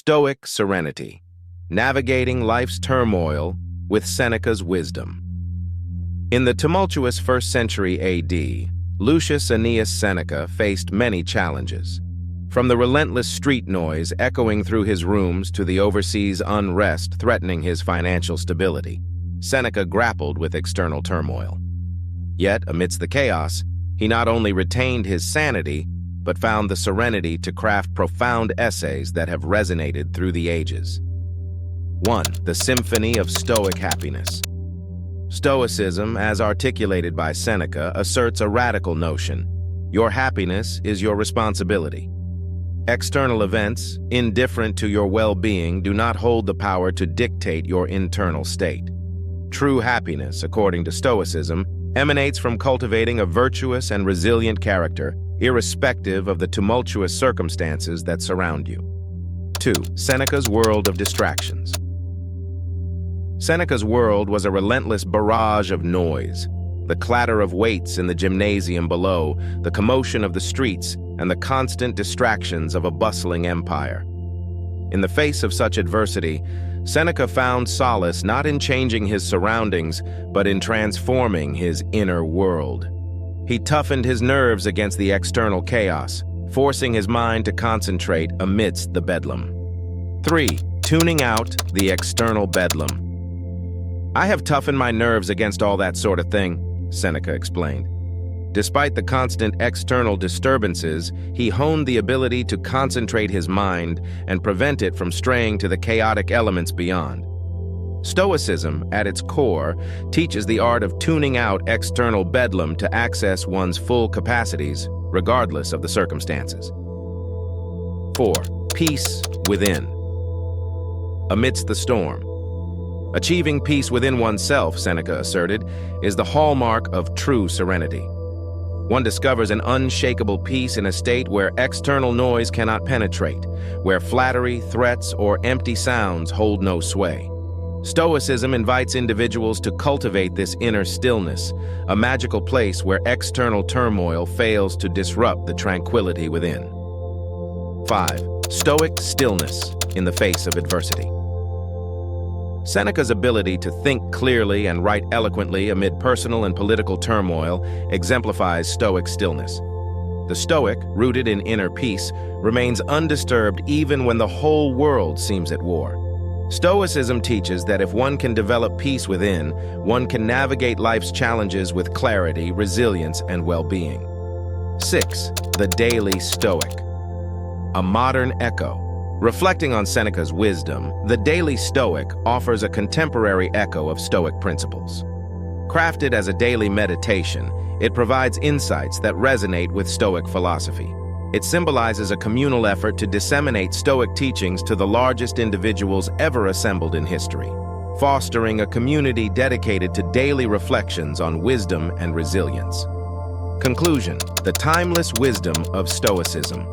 Stoic Serenity, Navigating Life's Turmoil with Seneca's Wisdom. In the tumultuous 1st century AD, Lucius Annaeus Seneca faced many challenges. From the relentless street noise echoing through his rooms to the overseas unrest threatening his financial stability, Seneca grappled with external turmoil. Yet, amidst the chaos, he not only retained his sanity, but found the serenity to craft profound essays that have resonated through the ages. 1. The Symphony of Stoic Happiness. Stoicism, as articulated by Seneca, asserts a radical notion: your happiness is your responsibility. External events, indifferent to your well-being, do not hold the power to dictate your internal state. True happiness, according to Stoicism, emanates from cultivating a virtuous and resilient character, irrespective of the tumultuous circumstances that surround you. 2. Seneca's world of distractions. Seneca's world was a relentless barrage of noise: the clatter of weights in the gymnasium below, the commotion of the streets, and the constant distractions of a bustling empire. In the face of such adversity, Seneca found solace not in changing his surroundings, but in transforming his inner world. He toughened his nerves against the external chaos, forcing his mind to concentrate amidst the bedlam. 3. Tuning out the external bedlam. "I have toughened my nerves against all that sort of thing," Seneca explained. Despite the constant external disturbances, he honed the ability to concentrate his mind and prevent it from straying to the chaotic elements beyond. Stoicism, at its core, teaches the art of tuning out external bedlam to access one's full capacities, regardless of the circumstances. 4. Peace within. Amidst the storm. Achieving peace within oneself, Seneca asserted, is the hallmark of true serenity. One discovers an unshakable peace in a state where external noise cannot penetrate, where flattery, threats, or empty sounds hold no sway. Stoicism invites individuals to cultivate this inner stillness, a magical place where external turmoil fails to disrupt the tranquility within. 5. Stoic stillness in the face of adversity. Seneca's ability to think clearly and write eloquently amid personal and political turmoil exemplifies Stoic stillness. The Stoic, rooted in inner peace, remains undisturbed even when the whole world seems at war. Stoicism teaches that if one can develop peace within, one can navigate life's challenges with clarity, resilience, and well-being. 6. The Daily Stoic. A modern echo. Reflecting on Seneca's wisdom, the Daily Stoic offers a contemporary echo of Stoic principles. Crafted as a daily meditation, it provides insights that resonate with Stoic philosophy. It symbolizes a communal effort to disseminate Stoic teachings to the largest individuals ever assembled in history, fostering a community dedicated to daily reflections on wisdom and resilience. Conclusion: the timeless wisdom of Stoicism.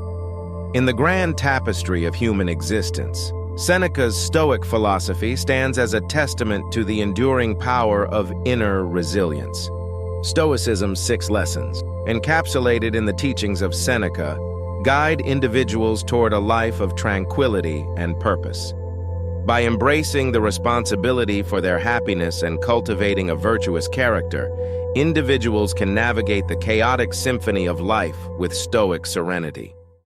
In the grand tapestry of human existence, Seneca's Stoic philosophy stands as a testament to the enduring power of inner resilience. Stoicism's 6 lessons, encapsulated in the teachings of Seneca, guide individuals toward a life of tranquility and purpose. By embracing the responsibility for their happiness and cultivating a virtuous character, individuals can navigate the chaotic symphony of life with Stoic serenity.